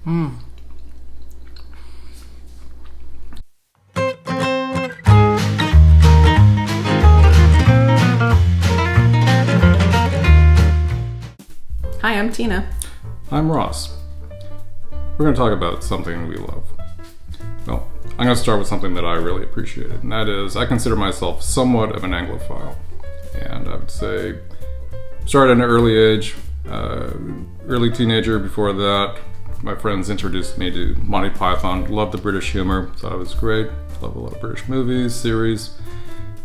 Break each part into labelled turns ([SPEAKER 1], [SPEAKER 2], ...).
[SPEAKER 1] Mm. Hi, I'm Tina.
[SPEAKER 2] I'm Ross. We're going to talk about something we love. Well, I'm going to start with something that I really appreciated, and that is I consider myself somewhat of an Anglophile. And I would say, started at an early age, early teenager. Before that, my friends introduced me to Monty Python. Loved the British humor, thought it was great. Love a lot of British movies, series,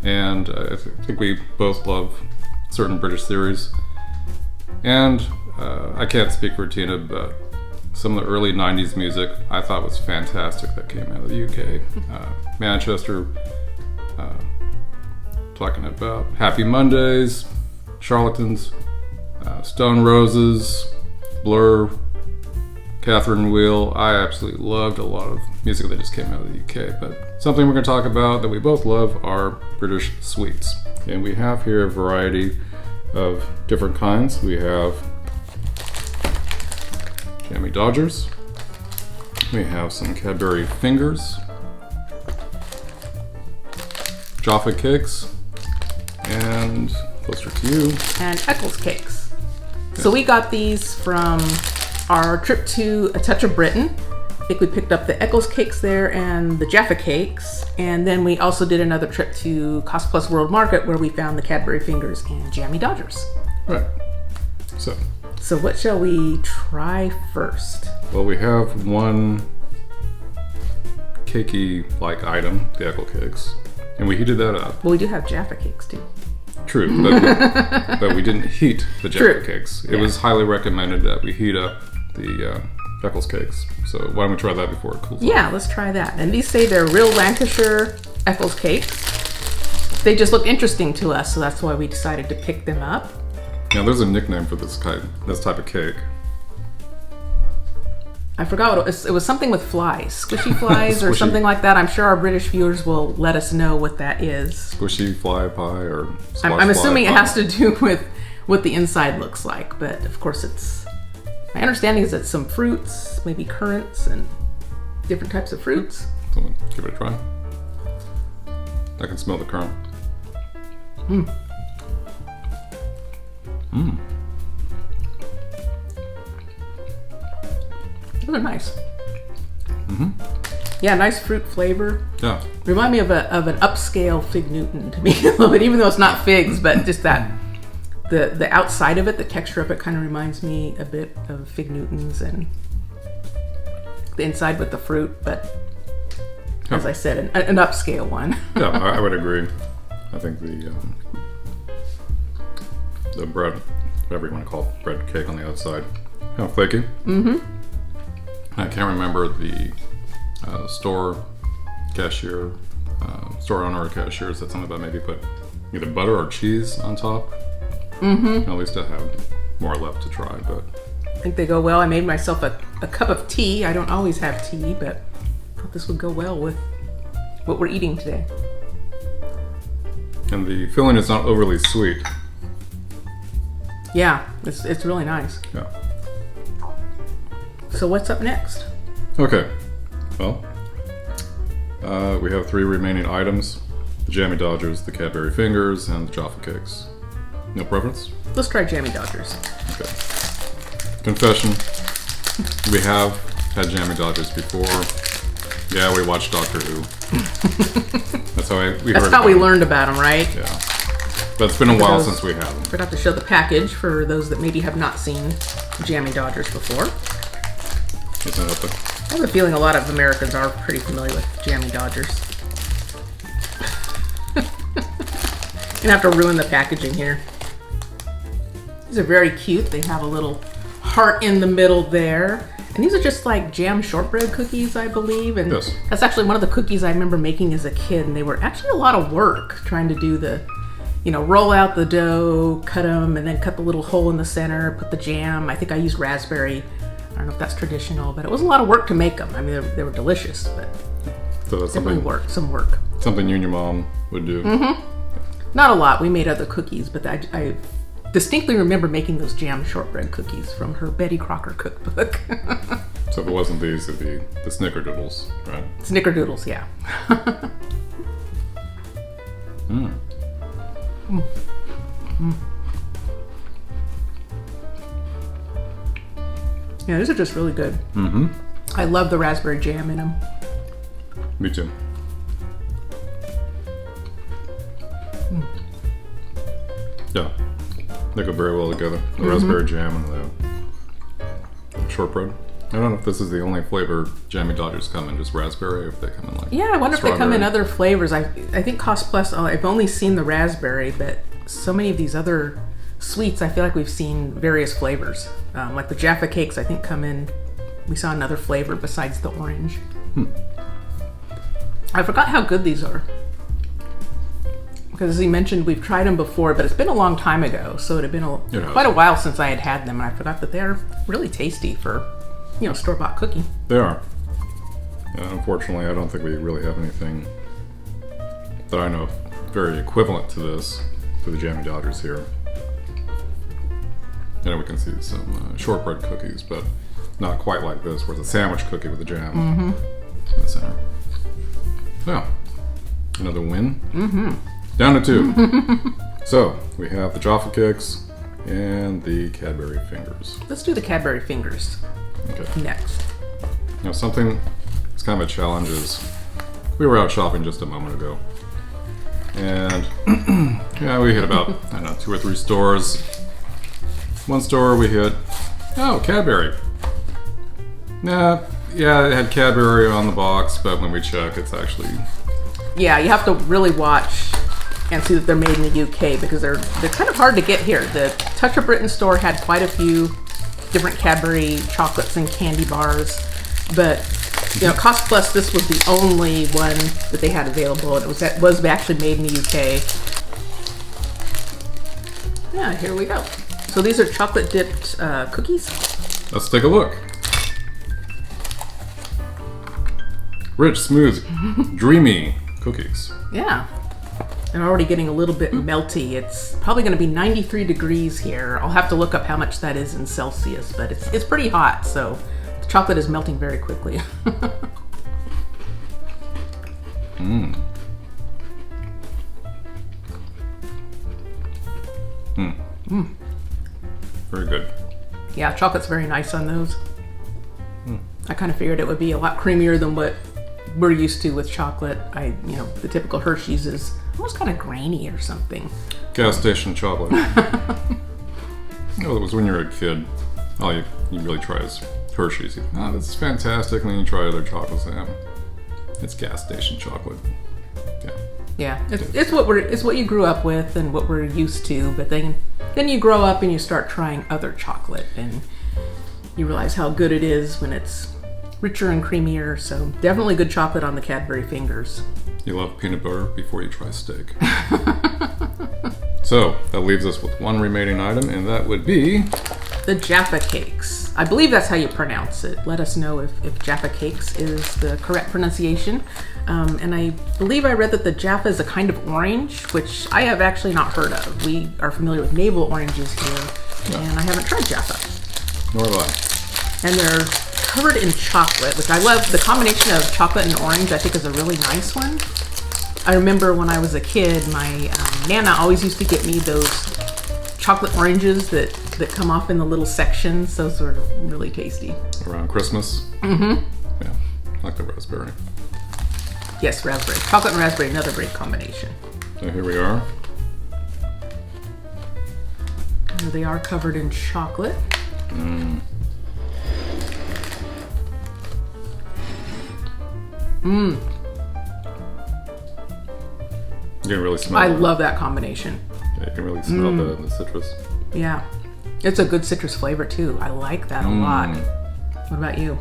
[SPEAKER 2] and I think we both love certain British series. And I can't speak for Tina, but some of the early 90s music I thought was fantastic that came out of the UK. Manchester, talking about Happy Mondays, Charlatans, Stone Roses, Blur, Catherine Wheel. I absolutely loved a lot of music that just came out of the UK. But something we're going to talk about that we both love are British sweets. And we have here a variety of different kinds. We have Jammie Dodgers. We have some Cadbury Fingers, Jaffa cakes, and closer to you,
[SPEAKER 1] and Eccles cakes. Yes. So we got these from our trip to A Touch of Britain. I think we picked up the Eccles cakes there and the Jaffa cakes. And then we also did another trip to Cost Plus World Market where we found the Cadbury Fingers and Jammie Dodgers.
[SPEAKER 2] Right. So
[SPEAKER 1] what shall we try first?
[SPEAKER 2] Well, we have one cakey-like item, the Eccles cakes, and we heated that up.
[SPEAKER 1] Well, we do have Jaffa cakes too.
[SPEAKER 2] True, but we didn't heat the Jaffa cakes. It was highly recommended that we heat up the Eccles cakes. So why don't we try that before it cools off?
[SPEAKER 1] Yeah, let's try that. And these say they're real Lancashire Eccles cakes. They just look interesting to us, so that's why we decided to pick them up.
[SPEAKER 2] Now, there's a nickname for this type of cake.
[SPEAKER 1] I forgot what it was. Something with flies, squishy flies or something like that. I'm sure our British viewers will let us know what that is.
[SPEAKER 2] Squishy fly pie or
[SPEAKER 1] I'm assuming it has to do with what the inside looks like, but of course it's... My understanding is that some fruits, maybe currants and different types of fruits.
[SPEAKER 2] So give it a try. I can smell the currant.
[SPEAKER 1] Those are nice. Yeah, nice fruit flavor.
[SPEAKER 2] Yeah.
[SPEAKER 1] Remind me of an upscale Fig Newton to me a little bit, even though it's not figs, but just that the outside of it, the texture of it kind of reminds me a bit of Fig Newtons, and the inside with the fruit, but as I said, an upscale one.
[SPEAKER 2] Yeah, I would agree. I think the bread, whatever you want to call it, bread cake on the outside, kind of flaky. I can't remember the store cashier, store owner or cashier said something about maybe put either butter or cheese on top. At least I have more left to try, but
[SPEAKER 1] I think they go well. I made myself a cup of tea. I don't always have tea, but I thought this would go well with what we're eating today.
[SPEAKER 2] And the filling is not overly sweet.
[SPEAKER 1] Yeah, it's really nice.
[SPEAKER 2] Yeah.
[SPEAKER 1] So what's up next?
[SPEAKER 2] Okay. Well, we have 3 remaining items: the Jammie Dodgers, the Cadbury Fingers, and the Jaffa cakes. No preference?
[SPEAKER 1] Let's try Jammie Dodgers.
[SPEAKER 2] Okay. Confession: we have had Jammie Dodgers before. Yeah, we watched Doctor Who. That's how we
[SPEAKER 1] learned about them, right?
[SPEAKER 2] Yeah. But it's been a while since we had them.
[SPEAKER 1] Forgot to show the package for those that maybe have not seen Jammie Dodgers before.
[SPEAKER 2] Isn't it open?
[SPEAKER 1] I have a feeling a lot of Americans are pretty familiar with Jammie Dodgers. Gonna have to ruin the packaging here. These are very cute. They have a little heart in the middle there. And these are just like jam shortbread cookies, I believe. And
[SPEAKER 2] yes.
[SPEAKER 1] That's actually one of the cookies I remember making as a kid. And they were actually a lot of work trying to do the, roll out the dough, cut them, and then cut the little hole in the center, put the jam. I think I used raspberry. I don't know if that's traditional, but it was a lot of work to make them. I mean, they were delicious, but
[SPEAKER 2] so that's
[SPEAKER 1] definitely some work.
[SPEAKER 2] Something you and your mom would do.
[SPEAKER 1] Not a lot. We made other cookies, but I distinctly remember making those jam shortbread cookies from her Betty Crocker cookbook.
[SPEAKER 2] So So if it wasn't these, it'd be the snickerdoodles, right?
[SPEAKER 1] Snickerdoodles, yeah.
[SPEAKER 2] Mm.
[SPEAKER 1] Mm. Mm. Yeah, these are just really good.
[SPEAKER 2] Mm-hmm.
[SPEAKER 1] I love the raspberry jam in them.
[SPEAKER 2] Me too.
[SPEAKER 1] Mm.
[SPEAKER 2] Yeah, they go very well together. The raspberry jam and the shortbread. I don't know if this is the only flavor Jammie Dodgers come in, just raspberry, or if they come in like
[SPEAKER 1] Yeah, I wonder if they come in
[SPEAKER 2] strawberry.
[SPEAKER 1] other flavors. I think Cost Plus, I've only seen the raspberry, but so many of these other sweets, I feel like we've seen various flavors. Like the Jaffa cakes, I think come in, we saw another flavor besides the orange. I forgot how good these are. Because as he mentioned, we've tried them before, but it's been a long time ago, so it had been quite a while since I had them, and I forgot that they're really tasty for, store-bought cookie.
[SPEAKER 2] They are. Unfortunately, I don't think we really have anything that I know of very equivalent to this, to the Jammie Dodgers here. We can see some shortbread cookies, but not quite like this, where it's a sandwich cookie with a jam in the center. Yeah, another win. Down to 2. So we have the Jaffa cakes and the Cadbury Fingers.
[SPEAKER 1] Let's do the Cadbury Fingers
[SPEAKER 2] Okay.
[SPEAKER 1] next.
[SPEAKER 2] Something that's kind of a challenge is we were out shopping just a moment ago, and we hit about 2 or 3 stores. One store we hit, Cadbury. Yeah, it had Cadbury on the box, but when we check, it's actually...
[SPEAKER 1] Yeah, you have to really watch and see that they're made in the UK, because they're kind of hard to get here. The Touch of Britain store had quite a few different Cadbury chocolates and candy bars, but Cost Plus, this was the only one that they had available, and it was actually made in the UK. Yeah, here we go. So these are chocolate dipped cookies.
[SPEAKER 2] Let's take a look. Rich, smooth, dreamy cookies.
[SPEAKER 1] Yeah. They're already getting a little bit melty. It's probably going to be 93 degrees here. I'll have to look up how much that is in Celsius, but it's pretty hot, so the chocolate is melting very quickly.
[SPEAKER 2] Very good.
[SPEAKER 1] Yeah, chocolate's very nice on those. I kind of figured it would be a lot creamier than what we're used to with chocolate. The typical Hershey's is almost kind of grainy or something.
[SPEAKER 2] Gas station chocolate. It was when you were a kid. All you really try is Hershey's. This is fantastic. And then you try other chocolates. It's gas station chocolate.
[SPEAKER 1] Yeah, it's what you grew up with and what we're used to. But then you grow up and you start trying other chocolate, and you realize how good it is when it's richer and creamier. So definitely good chocolate on the Cadbury Fingers.
[SPEAKER 2] You love peanut butter before you try steak. So that leaves us with one remaining item, and that would be
[SPEAKER 1] the Jaffa cakes. I believe that's how you pronounce it. Let us know if Jaffa cakes is the correct pronunciation. And I believe I read that the Jaffa is a kind of orange, which I have actually not heard of. We are familiar with navel oranges here, and I haven't tried Jaffa.
[SPEAKER 2] Nor have I.
[SPEAKER 1] And they're covered in chocolate, which I love. The combination of chocolate and orange I think is a really nice one. I remember when I was a kid, my Nana always used to get me those chocolate oranges that come off in the little sections. Those are really tasty.
[SPEAKER 2] Around Christmas? Yeah, like the raspberry.
[SPEAKER 1] Yes, raspberry. Chocolate and raspberry, another great combination.
[SPEAKER 2] So here we are.
[SPEAKER 1] And they are covered in chocolate.
[SPEAKER 2] You can really smell
[SPEAKER 1] I
[SPEAKER 2] it.
[SPEAKER 1] love that combination.
[SPEAKER 2] Yeah, you can really smell the citrus.
[SPEAKER 1] Yeah. It's a good citrus flavor too. I like that a lot. What about you?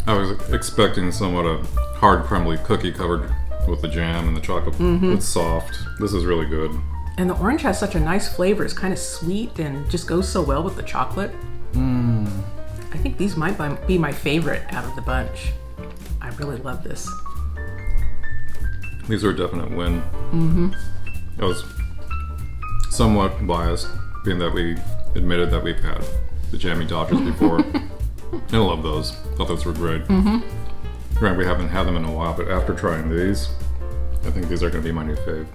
[SPEAKER 2] I was expecting somewhat a hard, crumbly cookie covered with the jam and the chocolate. It's soft. This is really good.
[SPEAKER 1] And the orange has such a nice flavor. It's kind of sweet and just goes so well with the chocolate. I think these might be my favorite out of the bunch. I really love this.
[SPEAKER 2] These are a definite win. I was somewhat biased, being that we admitted that we've had the Jammie Dodgers before. And I love those. Thought those were great. Granted, we haven't had them in a while, but after trying these, I think these are going to be my new fave.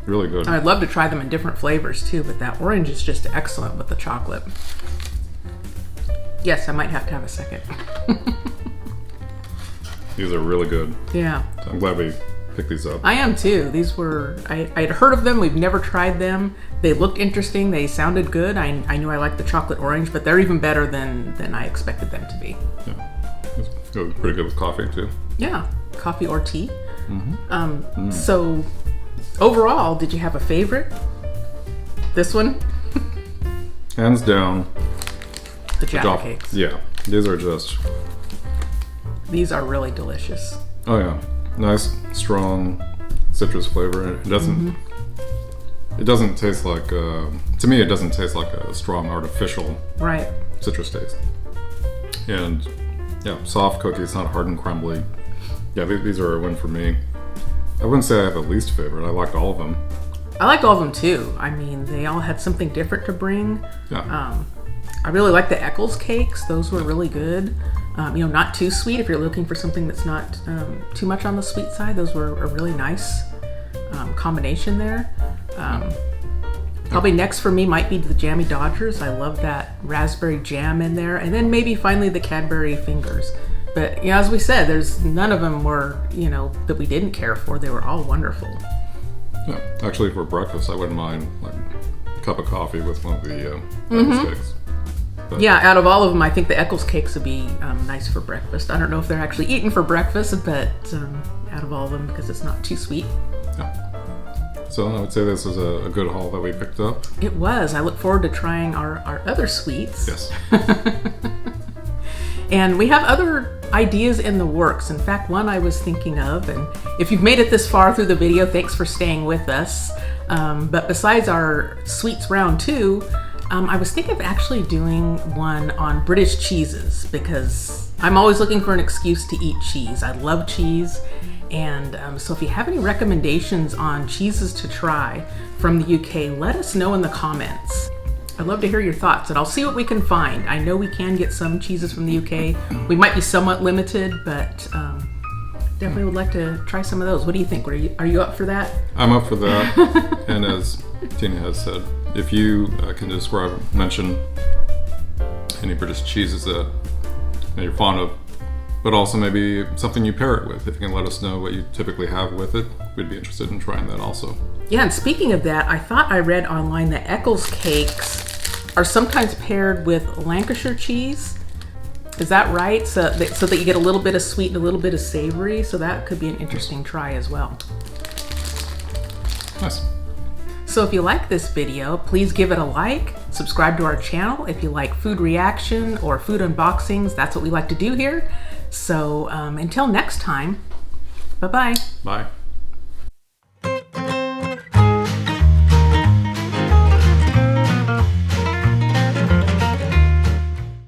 [SPEAKER 2] Really good.
[SPEAKER 1] I'd love to try them in different flavors too, but that orange is just excellent with the chocolate. Yes, I might have to have a second.
[SPEAKER 2] These are really good.
[SPEAKER 1] Yeah.
[SPEAKER 2] So I'm glad we picked these up.
[SPEAKER 1] I am too. These were, I'd heard of them. We've never tried them. They looked interesting. They sounded good. I knew I liked the chocolate orange, but they're even better than I expected them to be.
[SPEAKER 2] Yeah. It's pretty good with coffee too.
[SPEAKER 1] Yeah. Coffee or tea. So overall, did you have a favorite? This one?
[SPEAKER 2] Hands down.
[SPEAKER 1] The Jaffa cakes.
[SPEAKER 2] Yeah. These are just...
[SPEAKER 1] These are really delicious.
[SPEAKER 2] Oh yeah. Nice, strong citrus flavor. It doesn't... It doesn't taste like... to me, it doesn't taste like a strong artificial
[SPEAKER 1] right
[SPEAKER 2] citrus taste. And yeah, soft cookies, not hard and crumbly. Yeah, these are a win for me. I wouldn't say I have a least favorite. I liked all of them.
[SPEAKER 1] I liked all of them too. I mean, they all had something different to bring.
[SPEAKER 2] Yeah.
[SPEAKER 1] I really like the Eccles cakes. Those were really good. Not too sweet. If you're looking for something that's not too much on the sweet side, those were a really nice combination there. Probably next for me might be the Jammie Dodgers. I love that raspberry jam in there. And then maybe finally the Cadbury Fingers. But, as we said, there's none of them were, that we didn't care for. They were all wonderful.
[SPEAKER 2] Yeah, actually for breakfast, I wouldn't mind like a cup of coffee with one of the cakes. But
[SPEAKER 1] yeah, out of all of them, I think the Eccles cakes would be nice for breakfast. I don't know if they're actually eaten for breakfast, but out of all of them, because it's not too sweet.
[SPEAKER 2] Yeah. So I would say this is a good haul that we picked up.
[SPEAKER 1] It was. I look forward to trying our other sweets.
[SPEAKER 2] Yes.
[SPEAKER 1] And we have other ideas in the works. In fact, one I was thinking of, and if you've made it this far through the video, thanks for staying with us. But besides our sweets round 2, I was thinking of actually doing one on British cheeses, because I'm always looking for an excuse to eat cheese. I love cheese. And so if you have any recommendations on cheeses to try from the UK, let us know in the comments. I'd love to hear your thoughts, and I'll see what we can find. I know we can get some cheeses from the UK. We might be somewhat limited, but definitely would like to try some of those. What do you think? Are you up for that?
[SPEAKER 2] I'm up for that. And as Tina has said, if you can mention any British cheeses that you're fond of, but also maybe something you pair it with. If you can let us know what you typically have with it, we'd be interested in trying that also.
[SPEAKER 1] Yeah, and speaking of that, I thought I read online that Eccles cakes are sometimes paired with Lancashire cheese. Is that right? So that you get a little bit of sweet and a little bit of savory. So that could be an interesting try as well.
[SPEAKER 2] Nice.
[SPEAKER 1] So if you like this video, please give it a like, subscribe to our channel. If you like food reaction or food unboxings, that's what we like to do here. So until next time, bye-bye.
[SPEAKER 2] Bye.